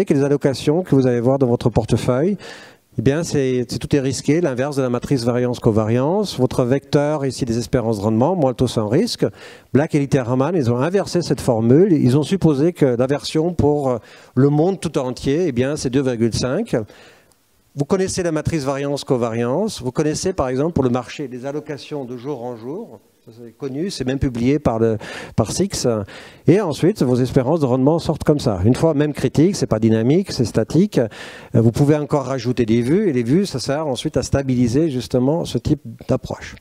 observer que les allocations que vous allez voir dans votre portefeuille, eh bien, tout est risqué, l'inverse de la matrice variance-covariance. Votre vecteur, ici, des espérances de rendement, moins le taux sans risque. Black et Litterman, ils ont inversé cette formule. Ils ont supposé que l'aversion pour le monde tout entier, eh bien, c'est 2,5. Vous connaissez la matrice variance-covariance. Vous connaissez, par exemple, pour le marché, les allocations de jour en jour. C'est connu, c'est même publié par SIX. Et ensuite, vos espérances de rendement sortent comme ça. Une fois même critique, c'est pas dynamique, c'est statique. Vous pouvez encore rajouter des vues, et les vues, ça sert ensuite à stabiliser justement ce type d'approche.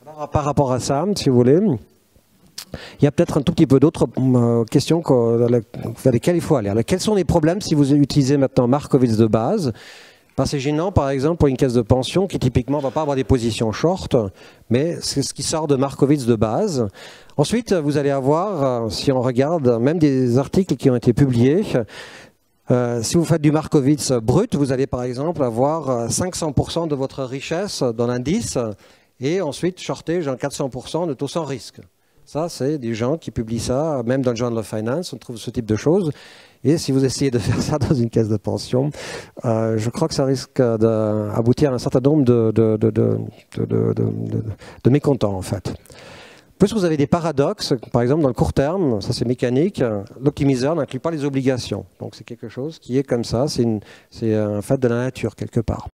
Alors, par rapport à ça, si vous voulez, il y a peut-être un tout petit peu d'autres questions vers lesquelles il faut aller. Alors, quels sont les problèmes si vous utilisez maintenant Markowitz de base? C'est gênant, par exemple, pour une caisse de pension qui, typiquement, ne va pas avoir des positions short, mais c'est ce qui sort de Markowitz de base. Ensuite, vous allez avoir, si on regarde, même des articles qui ont été publiés, si vous faites du Markowitz brut, vous allez, par exemple, avoir 500% de votre richesse dans l'indice, et ensuite shorter, genre 400% de taux sans risque. Ça, c'est des gens qui publient ça, même dans le Journal of Finance, on trouve ce type de choses. Et si vous essayez de faire ça dans une caisse de pension, je crois que ça risque d'aboutir à un certain nombre de mécontents, en fait. Plus vous avez des paradoxes, par exemple dans le court terme, ça c'est mécanique, l'optimiseur n'inclut pas les obligations. Donc c'est quelque chose qui est comme ça, c'est un fait de la nature quelque part.